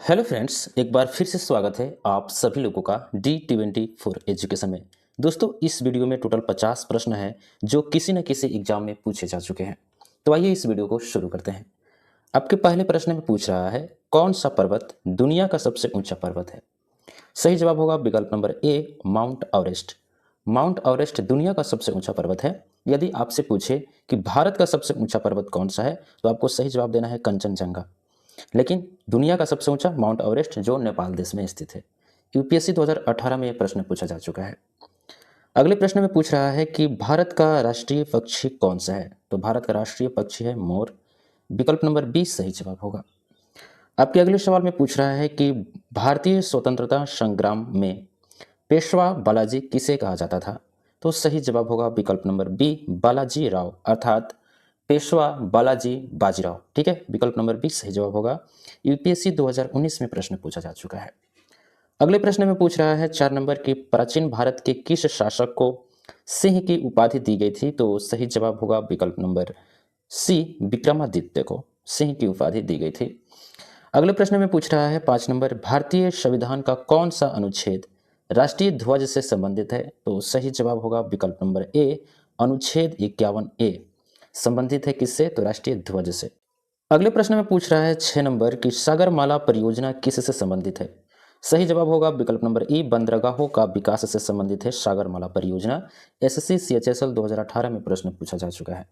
Hello friends, एक बार फिर से स्वागत है आप सभी लोगों का D24 एजुकेशन में। दोस्तों, इस वीडियो में टोटल 50 प्रश्न हैं जो किसी न किसी एग्जाम में पूछे जा चुके हैं। तो आइए इस वीडियो को शुरू करते हैं। आपके पहले प्रश्न में पूछ रहा है, कौन सा पर्वत दुनिया का सबसे ऊंचा पर्वत है? सही जवाब होगा विकल्प number A, mount Everest. Mount Everest दुनिया का सबसे ऊंचा पर्वत है। यदि आपसे पूछे कि भारत का सबसे ऊंचा पर्वत कौन सा है, तो आपको सही जवाब देना है कंचनजंगा। लेकिन दुनिया का सबसे ऊंचा माउंट एवरेस्ट जो नेपाल देश में स्थित है। यूपीएससी 2018 में यह प्रश्न पूछा जा चुका है। अगले प्रश्न में पूछ रहा है कि भारत का राष्ट्रीय पक्षी कौन सा है? तो भारत का राष्ट्रीय पक्षी है मोर। विकल्प नंबर 20 सही जवाब होगा। आपके अगले सवाल में पूछ रहा है कि भारतीय स्वतंत्रता संग्राम में पेशवा बालाजी किसे कहा जाता था? तो सही जवाब होगा विकल्प नंबर बी, बालाजी राव, अर्थात पेशवा बालाजी बाजीराव। ठीक है, विकल्प नंबर 20 सही जवाब होगा। यूपीएससी 2019 में प्रश्न पूछा जा चुका है। अगले प्रश्न में पूछ रहा है 4 नंबर की, प्राचीन भारत के किस शासक को सिंह की उपाधि दी गई थी? तो सही जवाब होगा विकल्प नंबर सी, विक्रमादित्य को सिंह की उपाधि दी गई थी। अगले प्रश्न में पूछ रहा है 5 नंबर, भारतीय संविधान का कौन सा अनुच्छेद राष्ट्रीय ध्वज से संबंधित है? तो सही जवाब होगा विकल्प नंबर ए, अनुच्छेद 51 ए। संबंधित है किससे? तो राष्ट्रीय ध्वज से। अगले प्रश्न में पूछ रहा है 6 नंबर की, सागरमाला परियोजना किससे संबंधित है? सही जवाब होगा विकल्प नंबर ई, बंदरगाहों का विकास से संबंधित है सागरमाला परियोजना। एसएससी सीएचएसएल 2018 में प्रश्न पूछा जा चुका है।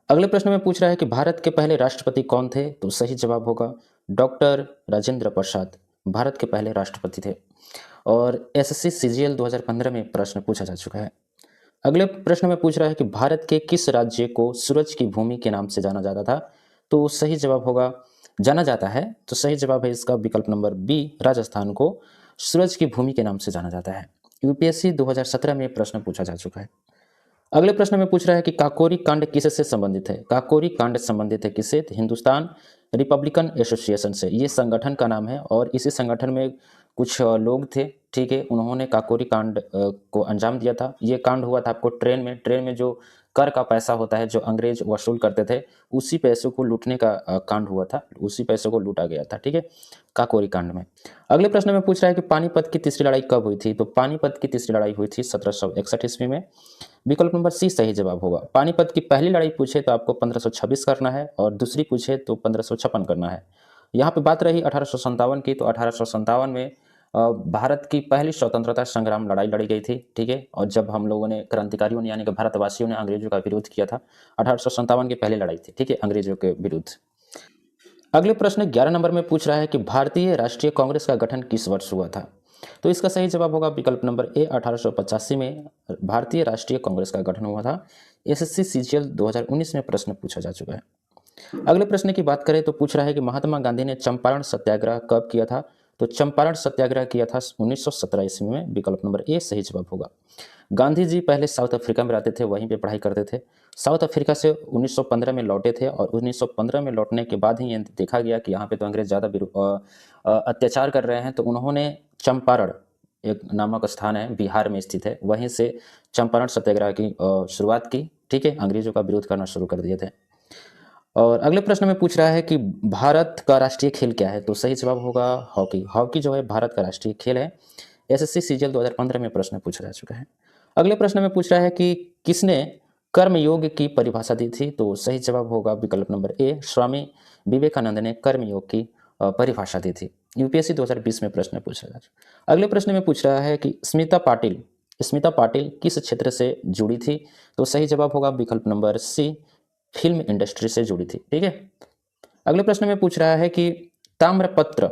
अगले प्रश्न में पूछ रहा है कि भारत के पहले राष्ट्रपति कौन थे? तो सही जवाब होगा डॉक्टर राजेंद्र प्रसाद भारत के पहले राष्ट्रपति थे। और एसएससी सीजीएल 2015 में प्रश्न पूछा जा चुका है। अगले प्रश्न में पूछ रहा है कि भारत के किस राज्य को सूरज की भूमि के नाम से जाना जाता था? तो सही जवाब होगा, जाना जाता है, तो सही जवाब है इसका विकल्प नंबर बी, राजस्थान को सूरज की भूमि के नाम से जाना जाता है। यूपीएससी 2017 में प्रश्न पूछा जा चुका है। अगले प्रश्न में पूछ रहा है कि काकोरी कांड किससे संबंधित है? काकोरी कांड संबंधित है किससे? तो हिंदुस्तान रिपब्लिकन एसोसिएशन से, ये संगठन का नाम है। और इसी संगठन में कुछ लोग थे, ठीक है, उन्होंने काकोरी कांड को अंजाम दिया था। ये कांड हुआ था आपको ट्रेन में जो कर का पैसा होता है जो अंग्रेज वसूल करते थे, उसी पैसों को लूटने का कांड हुआ था, उसी पैसों को लूटा गया था। ठीक है, काकोरी कांड में। अगले प्रश्न में पूछ रहा है कि पानीपत की तीसरी लड़ाई कब हुई थी? तो पानीपत की तीसरी लड़ाई हुई थी 1761 ईस्वी में। विकल्प नंबर सी सही जवाब होगा। पानीपत की पहली लड़ाई पूछे तो आपको 1526 करना है, और दूसरी पूछे तो 1556 करना है। यहाँ पे बात रही 1857 की, तो 1857 में भारत की पहली स्वतंत्रता संग्राम लड़ाई लड़ी गई थी। ठीक है, और जब हम लोगों ने, क्रांतिकारियों ने यानी कि भारतवासियों ने अंग्रेजों का विरोध किया था, 1857 की पहली लड़ाई थी, ठीक है, अंग्रेजों के विरुद्ध। अगले प्रश्न 11 नंबर में पूछ रहा है कि भारतीय राष्ट्रीय कांग्रेस का गठन किस वर्ष हुआ था? तो इसका सही जवाब होगा विकल्प नंबर ए, 1885 में भारतीय राष्ट्रीय कांग्रेस का गठन हुआ था। एसएससी सीजीएल 2019 में प्रश्न पूछा जा चुका है। अगले प्रश्न की बात करें तो पूछ रहा है कि महात्मा गांधी ने चंपारण सत्याग्रह कब किया था? तो चंपारण सत्याग्रह किया था 1917 ईस्वी में। विकल्प नंबर ए सही जवाब होगा। गांधी जी पहले साउथ अफ्रीका में रहते थे, वहीं पे पढ़ाई करते थे। साउथ अफ्रीका से 1915 में लौटे थे, और 1915 में लौटने के बाद ही ये देखा गया कि यहाँ पे तो अंग्रेज ज़्यादा अत्याचार कर रहे हैं, तो उन्होंने चंपारण, एक नामक स्थान है बिहार में स्थित है, वहीं से चंपारण सत्याग्रह की शुरुआत की। ठीक है, अंग्रेजों का विरोध करना शुरू कर दिए थे। और अगले प्रश्न में पूछ रहा है कि भारत का राष्ट्रीय खेल क्या है? तो सही जवाब होगा हॉकी। हॉकी जो है भारत का राष्ट्रीय खेल है। एसएससी सीजीएल 2015 में प्रश्न पूछा जा चुका है। अगले प्रश्न में पूछ रहा है कि किसने कर्मयोग की परिभाषा दी थी? तो सही जवाब होगा विकल्प नंबर ए, स्वामी विवेकानंद ने कर्मयोग की परिभाषा दी थी। यूपीएससी 2020 में प्रश्न पूछा जा चुका है। अगले प्रश्न में पूछ रहा है कि स्मिता पाटिल किस क्षेत्र से जुड़ी थी? तो सही जवाब होगा विकल्प नंबर सी, फिल्म इंडस्ट्री से जुड़ी थी। ठीक है, अगले प्रश्न में पूछ रहा है कि ताम्रपत्र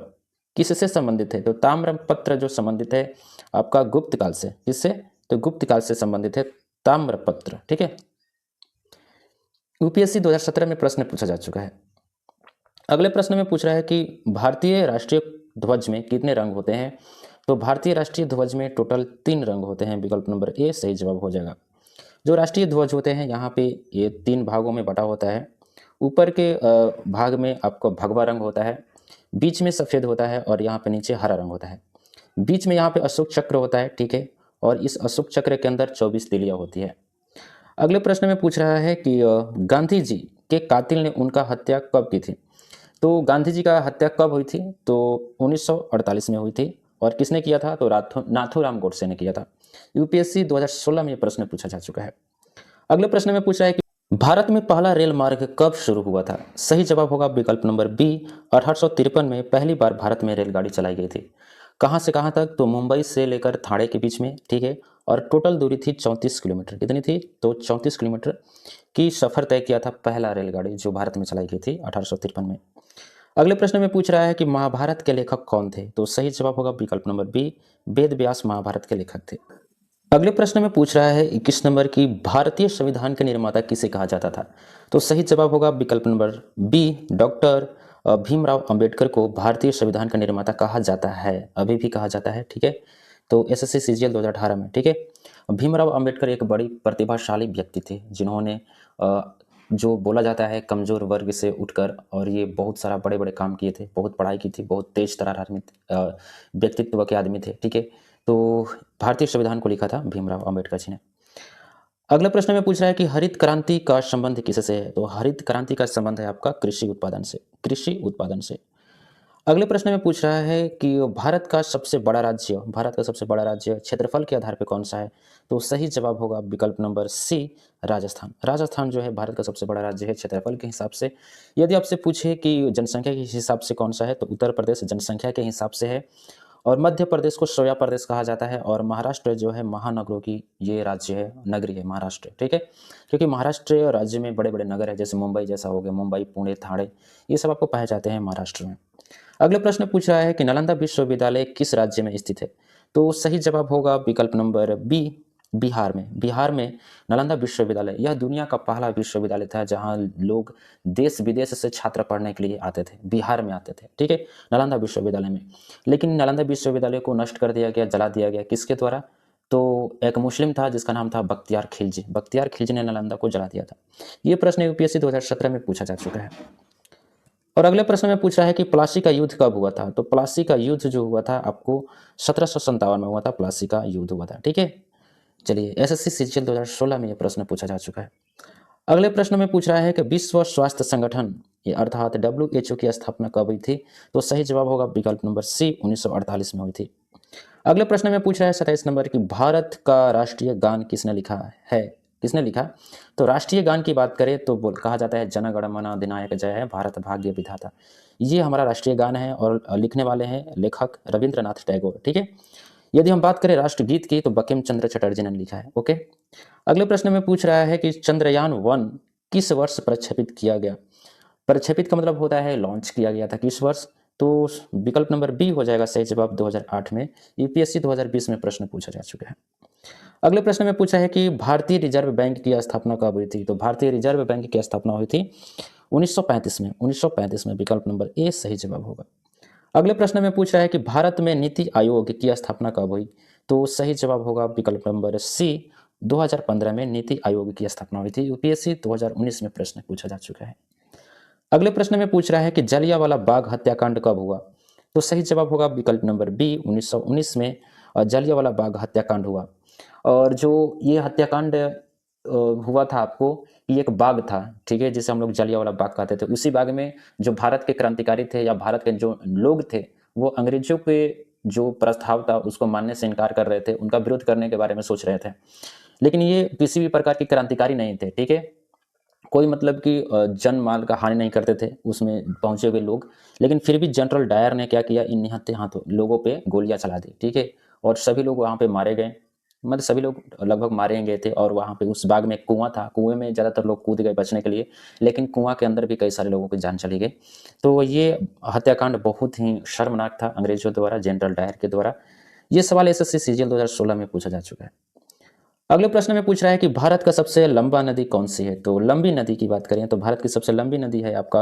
किससे संबंधित है? तो ताम्रपत्र जो संबंधित है आपका गुप्त काल से। किससे? तो गुप्त काल से संबंधित है ताम्रपत्र। ठीक है, यूपीएससी 2017 में प्रश्न पूछा जा चुका है। अगले प्रश्न में पूछ रहा है कि भारतीय राष्ट्रीय ध्वज में कितने रंग होते हैं? तो भारतीय राष्ट्रीय ध्वज में टोटल 3 रंग होते हैं। विकल्प नंबर ए सही जवाब हो जाएगा। जो राष्ट्रीय ध्वज होते हैं यहाँ पे ये 3 भागों में बटा होता है। ऊपर के भाग में आपको भगवा रंग होता है, बीच में सफ़ेद होता है, और यहाँ पे नीचे हरा रंग होता है। बीच में यहाँ पे अशोक चक्र होता है। ठीक है, और इस अशोक चक्र के अंदर 24 तीलियाँ होती है। अगले प्रश्न में पूछ रहा है कि गांधी जी के कातिल ने उनका हत्या कब की थी? तो गांधी जी का हत्या कब हुई थी? तो 1948 में हुई थी। और किसने किया था? तो नाथूराम गोडसे ने किया था। यूपीएससी 2016 में यह प्रश्न पूछा जा चुका है। अगले प्रश्न में पूछ रहा है कि भारत में पहला रेल मार्ग कब शुरू हुआ था? सही जवाब होगा विकल्प नंबर बी, 1853 में पहली बार भारत में रेलगाड़ी चलाई गई थी। कहाँ से कहाँ तक? तो मुंबई से लेकर ठाणे के बीच में, ठीक है। और टोटल दूरी थी 34 किलोमीटर। कितनी थी? तो 34 किलोमीटर की सफर तय किया था पहला रेलगाड़ी जो भारत में चलाई गई थी 1853 में। अगले प्रश्न में पूछ रहा है कि महाभारत के लेखक कौन थे? तो सही जवाब होगा विकल्प नंबर बी, वेद व्यास महाभारत के लेखक थे। अगले प्रश्न में पूछ रहा है 21 नंबर की भारतीय संविधान के निर्माता किसे कहा जाता था? तो सही जवाब होगा विकल्प number B, doctor Bhimrao Ambedkar को भारतीय संविधान का निर्माता कहा जाता है, अभी भी कहा जाता है, ठीक है। तो एसएससी सीजीएल 2018 में, ठीक है। भीमराव अंबेडकर एक बड़ी प्रतिभाशाली व्यक्ति थे जिन्होंने जो बोला जाता है कमजोर वर्ग से उठकर और ये बहुत सारा बड़े बड़े काम किए थे, बहुत पढ़ाई की थी, बहुत तेज तर्रार आदमी व्यक्तित्व के आदमी थे, ठीक है। तो भारतीय संविधान को लिखा था भीमराव अंबेडकर जी ने। अगला प्रश्न में पूछ रहा है कि हरित क्रांति का संबंध किससे है? तो हरित क्रांति का संबंध है आपका कृषि उत्पादन से, कृषि उत्पादन से। अगले प्रश्न में पूछ रहा है कि भारत का सबसे बड़ा राज्य क्षेत्रफल के आधार पर कौन सा है? तो सही जवाब होगा विकल्प नंबर सी, राजस्थान। राजस्थान जो है भारत का सबसे बड़ा राज्य है क्षेत्रफल के हिसाब से। यदि आपसे पूछे कि जनसंख्या के हिसाब से कौन सा है, तो उत्तर प्रदेश जनसंख्या के हिसाब से है। और मध्य प्रदेश को सोया प्रदेश कहा जाता है। और महाराष्ट्र जो है महानगरों की ये राज्य है, नगरी है महाराष्ट्र, ठीक है। क्योंकि महाराष्ट्र राज्य में बड़े बड़े नगर है, जैसे मुंबई जैसा हो गया, मुंबई, पुणे, ठाणे, ये सब आपको पाए जाते हैं महाराष्ट्र में। अगले प्रश्न पूछ रहा है कि नालंदा विश्वविद्यालय किस राज्य में स्थित है? तो सही जवाब होगा विकल्प नंबर बी, बिहार में। बिहार में नालंदा विश्वविद्यालय, यह दुनिया का पहला विश्वविद्यालय था जहां लोग देश विदेश से छात्र पढ़ने के लिए आते थे, बिहार में आते थे, ठीक है, नालंदा विश्वविद्यालय में। लेकिन नालंदा विश्वविद्यालय को नष्ट कर दिया गया, जला दिया गया, किसके द्वारा? तो एक मुस्लिम था जिसका नाम था बख्तियार खिलजी। बख्तियार खिलजी ने नालंदा को जला दिया था। ये प्रश्न यूपीएससी 2017 में पूछा जा चुका है। और अगले प्रश्न में पूछ रहा है कि प्लासी का युद्ध कब हुआ था? तो प्लासी का युद्ध जो हुआ था आपको 1757 में हुआ था, प्लासी का युद्ध हुआ था, ठीक है। चलिए, एसएससी सीजीएल 2016 में यह प्रश्न पूछा जा चुका है। अगले प्रश्न में पूछ रहा है कि विश्व स्वास्थ्य संगठन ये अर्थात WHO की स्थापना कब हुई थी? तो सही जवाब होगा विकल्प नंबर सी, 1948 में हुई थी। अगले प्रश्न में पूछ रहा है 27 नंबर की भारत का राष्ट्रीय गान किसने लिखा है? किसने लिखा? तो राष्ट्रीय गान की बात करें तो कहा जाता है जन गण मन अधिनायक जय है भारत भाग्य विधाता। ये हमारा राष्ट्रीय गान है और लिखने वाले हैं लेखक रविंद्रनाथ टैगोर, ठीक है। यदि हम बात करें राष्ट्रगीत की तो बंकिम चंद्र चटर्जी ने लिखा है, ओके। अगले प्रश्न में पूछ रहा है कि चंद्रयान-1 किस वर्ष प्रक्षेपित किया गया? प्रक्षेपित का मतलब होता है लॉन्च किया गया था, किस वर्ष? तो विकल्प नंबर बी हो जाएगा सही जवाब, 2008 में। यूपीएससी 2020 में प्रश्न पूछा जा चुका है। अगले प्रश्न में पूछा है कि भारतीय रिजर्व बैंक की स्थापना कब हुई थी? तो भारतीय रिजर्व बैंक की स्थापना हुई थी 1935 में। 1935 में विकल्प नंबर ए सही जवाब होगा। अगले प्रश्न में पूछ रहा है कि भारत में नीति आयोग की स्थापना कब हुई? तो सही जवाब होगा विकल्प नंबर सी, 2015 में नीति आयोग की स्थापना हुई थी। यूपीएससी 2019 में प्रश्न पूछा जा चुका है। अगले प्रश्न में पूछ रहा है कि जलियांवाला बाग हत्याकांड कब हुआ? तो सही जवाब होगा विकल्प नंबर बी, 1919 में जलियांवाला बाग हत्याकांड हुआ। और जो ये हत्याकांड हुआ था आपको, ये एक बाग था, ठीक है, जिसे हम लोग जलियांवाला बाग कहते थे। उसी बाग में जो भारत के क्रांतिकारी थे या भारत के जो लोग थे, वो अंग्रेजों के जो प्रस्ताव था उसको मानने से इनकार कर रहे थे, उनका विरोध करने के बारे में सोच रहे थे। लेकिन ये किसी भी प्रकार के क्रांतिकारी नहीं थे, ठीक है। कोई मतलब कि जन माल का हानि नहीं करते थे उसमें पहुंचे हुए लोग। लेकिन फिर भी जनरल डायर ने क्या किया, इन निहत्थे हाथों लोगों पे गोलियां चला दी, ठीक है। और सभी लोग वहां पे मारे गए, मतलब सभी लोग लगभग मारे गए थे। और वहां पे उस बाग में एक कुआं था, कुएं में ज़्यादातर लोग कूद गए बचने के लिए, लेकिन कुआं के अंदर भी कई सारे लोगों की जान चली गई। तो ये हत्याकांड बहुत ही शर्मनाक था अंग्रेजों द्वारा, जनरल डायर के द्वारा। ये सवाल एसएससी सीजीएल 2016 में पूछा जा चुका है। अगले प्रश्न में पूछ रहा है कि भारत का सबसे लंबा नदी कौन सी है? तो लंबी नदी की बात करें तो भारत की सबसे लंबी नदी है आपका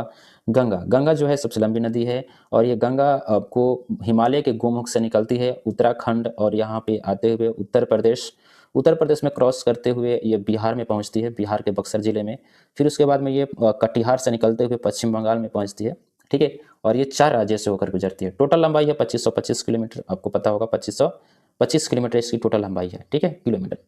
गंगा। गंगा जो है सबसे लंबी नदी है। और ये गंगा आपको हिमालय के गोमुख से निकलती है उत्तराखंड, और यहाँ पे आते हुए उत्तर प्रदेश में क्रॉस करते हुए ये बिहार में पहुँचती है, बिहार के बक्सर जिले में। फिर उसके बाद में ये कटिहार से निकलते हुए पश्चिम बंगाल में पहुँचती है, ठीक है। और ये 4 राज्यों से होकर गुजरती है। टोटल लंबाई है 2525 किलोमीटर, आपको पता होगा 2525 किलोमीटर इसकी टोटल लंबाई है, ठीक है, किलोमीटर।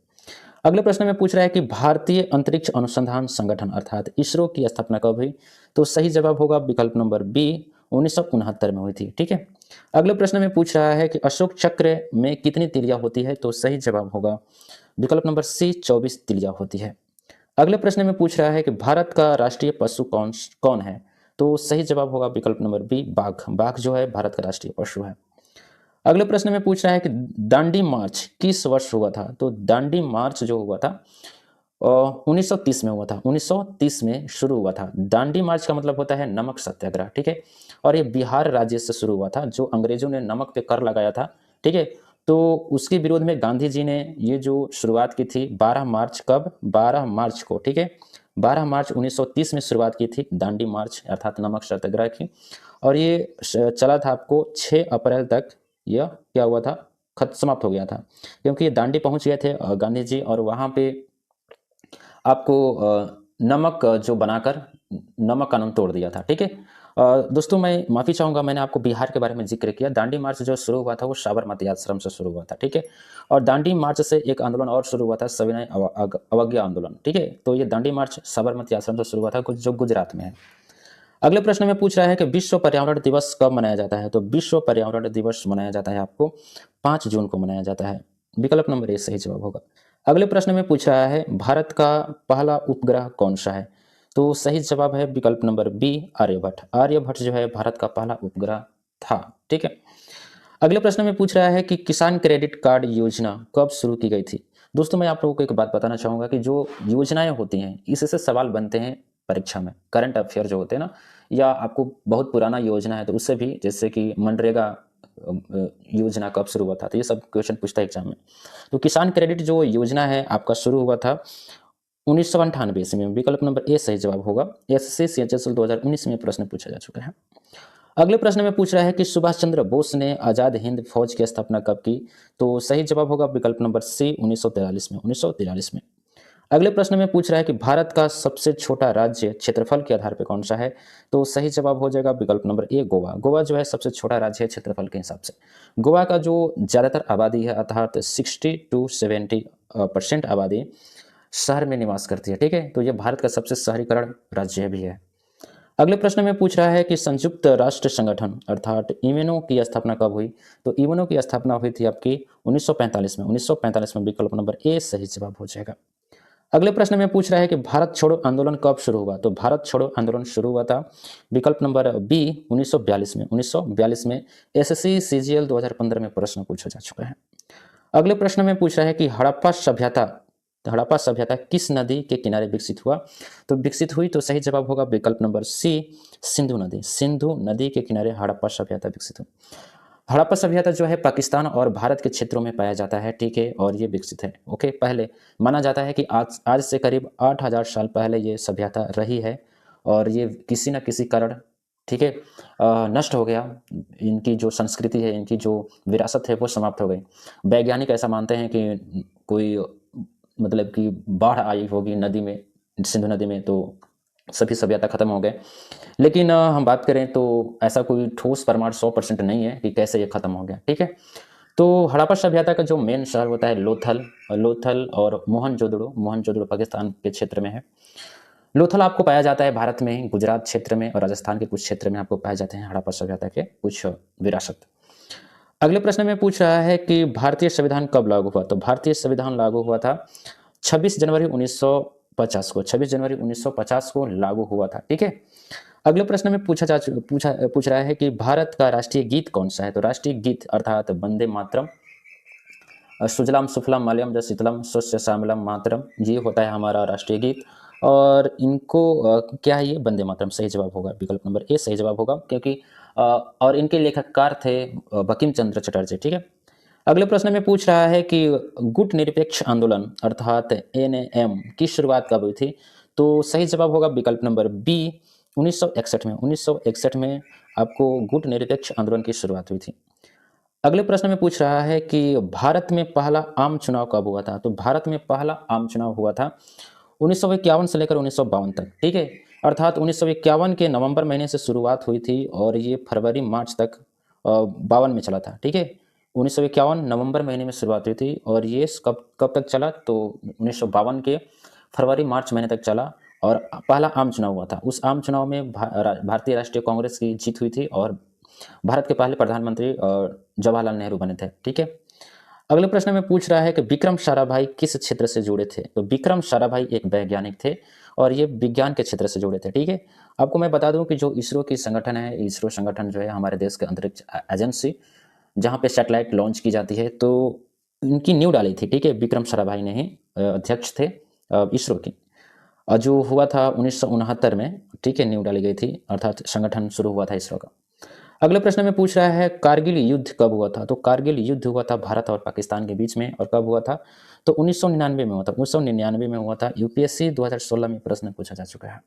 अगले प्रश्न में पूछ रहा है कि भारतीय अंतरिक्ष अनुसंधान संगठन अर्थात इसरो की स्थापना कब हुई? तो सही जवाब होगा विकल्प नंबर बी, 1969 में हुई थी। ठीक है। अगले प्रश्न में पूछ रहा है कि अशोक चक्र में कितनी तिलियां होती है? तो सही जवाब होगा विकल्प नंबर सी, 24 तिलियां होती है। अगले प्रश्न में पूछ रहा है कि भारत का राष्ट्रीय पशु कौन कौन है? तो सही जवाब होगा विकल्प नंबर बी, बाघ। बाघ जो है भारत का राष्ट्रीय पशु है। अगले प्रश्न में पूछ रहा है कि दांडी मार्च किस वर्ष हुआ था? तो दांडी मार्च जो हुआ था 1930 में हुआ था। 1930 में शुरू हुआ था। दांडी मार्च का मतलब होता है नमक सत्याग्रह। ठीक है। और ये बिहार राज्य से शुरू हुआ था, जो अंग्रेजों ने नमक पे कर लगाया था। ठीक है। तो उसके विरोध में गांधी जी ने ये जो शुरुआत की थी 12 मार्च, कब? 12 मार्च को। ठीक है। 12 मार्च 1930 में शुरुआत की थी दांडी मार्च अर्थात नमक सत्याग्रह की। और ये चला था आपको 6 अप्रैल तक। यह क्या हुआ था? समाप्त हो गया था, क्योंकि ये दांडी पहुंच गए थे गांधी जी, और वहां पे आपको नमक जो बनाकर नमक कानून तोड़ दिया था। ठीक है। दोस्तों मैं माफ़ी चाहूँगा, मैंने आपको बिहार के बारे में जिक्र किया। दांडी मार्च जो शुरू हुआ था वो साबरमती आश्रम से शुरू हुआ था। ठीक है। और दांडी मार्च से एक आंदोलन और शुरू हुआ था, सविनय अवज्ञा आंदोलन। ठीक है। तो ये दांडी मार्च साबरमती आश्रम से शुरू हुआ था, जो गुजरात में है। अगले प्रश्न में पूछ रहा है कि विश्व पर्यावरण दिवस कब मनाया जाता है? तो विश्व पर्यावरण दिवस मनाया जाता है आपको 5 जून को मनाया जाता है। विकल्प नंबर ए सही जवाब होगा। अगले प्रश्न में पूछ रहा है भारत का पहला उपग्रह कौन सा है? तो सही जवाब है विकल्प नंबर बी, आर्यभट्ट। आर्यभट्ट जो है भारत का पहला उपग्रह था। ठीक है। अगले प्रश्न में पूछ रहा है कि किसान क्रेडिट कार्ड योजना कब शुरू की गई थी? दोस्तों मैं आप लोगों को एक बात बताना चाहूंगा कि जो योजनाएं होती हैं इससे सवाल बनते हैं परीक्षा में। करंट अफेयर जो होते हैं ना, या आपको बहुत पुराना योजना है तो उससे भी, जैसे कि मनरेगा योजना कब शुरू हुआ था, तो ये सब क्वेश्चन पूछता है एग्जाम में। तो किसान क्रेडिट जो योजना है आपका शुरू हुआ था 1998 ईस्वी में। विकल्प नंबर ए सही जवाब होगा। एसएससी CHSL 2019 में प्रश्न पूछा जा चुका है। अगले प्रश्न में पूछ रहा है कि सुभाष चंद्र बोस ने आजाद हिंद फौज की स्थापना कब की? तो सही जवाब होगा विकल्प नंबर सी, 1943 में। 1943 में। अगले प्रश्न में पूछ रहा है कि भारत का सबसे छोटा राज्य क्षेत्रफल के आधार पर कौन सा है? तो सही जवाब हो जाएगा विकल्प नंबर ए, गोवा। गोवा जो है सबसे छोटा राज्य है क्षेत्रफल के हिसाब से। गोवा का जो ज्यादातर आबादी है अर्थात 60 to 70% आबादी शहर में निवास करती है। ठीक है। तो ये भारत का सबसे शहरीकरण राज्य भी है। अगले प्रश्न में पूछ रहा है कि संयुक्त राष्ट्र संगठन अर्थात यूएनओ की स्थापना कब हुई? तो यूएनओ की स्थापना हुई थी आपकी 1945 में। 1945 में। विकल्प नंबर ए सही जवाब हो जाएगा। अगले प्रश्न में पूछ रहा है कि भारत छोड़ो आंदोलन कब शुरू हुआ? तो भारत छोड़ो आंदोलन शुरू हुआ था विकल्प नंबर बी, 1942 में। 1942 में। एसएससी CGL 2015 में प्रश्न पूछा जा चुका है। अगले प्रश्न में पूछ रहा है कि हड़प्पा सभ्यता किस नदी के किनारे विकसित हुआ? तो विकसित हुई, तो सही जवाब होगा विकल्प नंबर सी, सिंधु नदी। सिंधु नदी के किनारे हड़प्पा सभ्यता विकसित हुई। हड़प्पा सभ्यता जो है पाकिस्तान और भारत के क्षेत्रों में पाया जाता है। ठीक है। और ये विकसित है। ओके। पहले माना जाता है कि आज से करीब 8000 साल पहले ये सभ्यता रही है, और ये किसी न किसी कारण, ठीक है, नष्ट हो गया। इनकी जो संस्कृति है, इनकी जो विरासत है वो समाप्त हो गई। वैज्ञानिक ऐसा मानते हैं कि कोई मतलब कि बाढ़ आई होगी नदी में, सिंधु नदी में, तो सभी सभ्यता खत्म हो गए। लेकिन हम बात करें तो ऐसा कोई ठोस प्रमाण 100% नहीं है कि कैसे ये खत्म हो गया। ठीक है। तो हड़प्पा सभ्यता का जो मेन शहर होता है लोथल और मोहनजोदड़ो पाकिस्तान के क्षेत्र में है। लोथल आपको पाया जाता है भारत में, गुजरात क्षेत्र में और राजस्थान के कुछ क्षेत्र में आपको पाए जाते हैं हड़प्पा सभ्यता के कुछ विरासत। अगले प्रश्न में पूछ रहा है कि भारतीय संविधान कब लागू हुआ? तो भारतीय संविधान लागू हुआ था 26 जनवरी 1950 को। 26 जनवरी 1950 को लागू हुआ था। ठीक है। अगले प्रश्न में पूछ रहा है कि भारत का राष्ट्रीय गीत कौन सा है? तो राष्ट्रीय गीत अर्थात वंदे मातरम, सुजलाम सुफलाम मलयम जय शीतलम स्वस्य श्यामलम मातरम, ये होता है हमारा राष्ट्रीय गीत। और इनको क्या है? ये वंदे मातरम सही जवाब होगा। विकल्प नंबर ए सही जवाब होगा, क्योंकि और इनके लेखककार थे बंकिम चंद्र चटर्जी। ठीक है। अगले प्रश्न में पूछ रहा है कि गुट निरपेक्ष आंदोलन अर्थात NAM की शुरुआत कब हुई थी? तो सही जवाब होगा विकल्प नंबर बी, 1961 में। 1961 में आपको गुट निरपेक्ष आंदोलन की शुरुआत हुई थी। अगले प्रश्न में पूछ रहा है कि भारत में पहला आम चुनाव कब हुआ था? तो भारत में पहला आम चुनाव हुआ था 1951 से लेकर 1952 तक। ठीक है। अर्थात 1951 के नवंबर महीने से शुरुआत हुई थी और ये फरवरी मार्च तक 52 में चला था। ठीक है। 1951 नवंबर महीने में शुरुआत हुई थी और ये कब कब तक चला, तो 1952 के फरवरी मार्च महीने तक चला। और पहला आम चुनाव हुआ था। उस आम चुनाव में भारतीय राष्ट्रीय कांग्रेस की जीत हुई थी और भारत के पहले प्रधानमंत्री जवाहरलाल नेहरू बने थे। ठीक है। अगले प्रश्न में पूछ रहा है कि विक्रम साराभाई किस क्षेत्र से जुड़े थे। तो विक्रम साराभाई एक वैज्ञानिक थे और ये विज्ञान के क्षेत्र से जुड़े थे। ठीक है। आपको मैं बता दूं कि जो इसरो की संगठन है, इसरो संगठन जो है हमारे देश के अंतरिक्ष एजेंसी, जहाँ पे सैटेलाइट लॉन्च की जाती है, तो इनकी नींव डाली थी। ठीक है। विक्रम साराभाई ने ही अध्यक्ष थे इसरो की। और जो हुआ था 1969 में, ठीक है, नींव डाली गई थी, अर्थात संगठन शुरू हुआ था इसरो का। अगले प्रश्न में पूछ रहा है कारगिल युद्ध कब हुआ था। तो कारगिल युद्ध हुआ था भारत और पाकिस्तान के बीच में। और कब हुआ था, तो 1999 में हुआ था। 1999 में हुआ था। यूपीएससी 2016 में प्रश्न पूछा जा चुका है।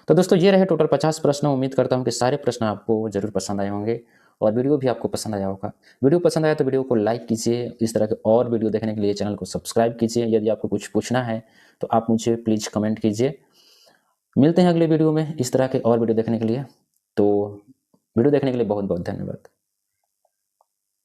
तो दोस्तों ये रहे टोटल 50 प्रश्न। उम्मीद करता हूँ कि सारे प्रश्न आपको जरूर पसंद आए होंगे और वीडियो भी आपको पसंद आया होगा। वीडियो पसंद आया तो वीडियो को लाइक कीजिए। इस तरह के और वीडियो देखने के लिए चैनल को सब्सक्राइब कीजिए। यदि आपको कुछ पूछना है तो आप मुझे प्लीज़ कमेंट कीजिए। मिलते हैं अगले वीडियो में इस तरह के और वीडियो देखने के लिए। तो वीडियो देखने के लिए बहुत बहुत धन्यवाद।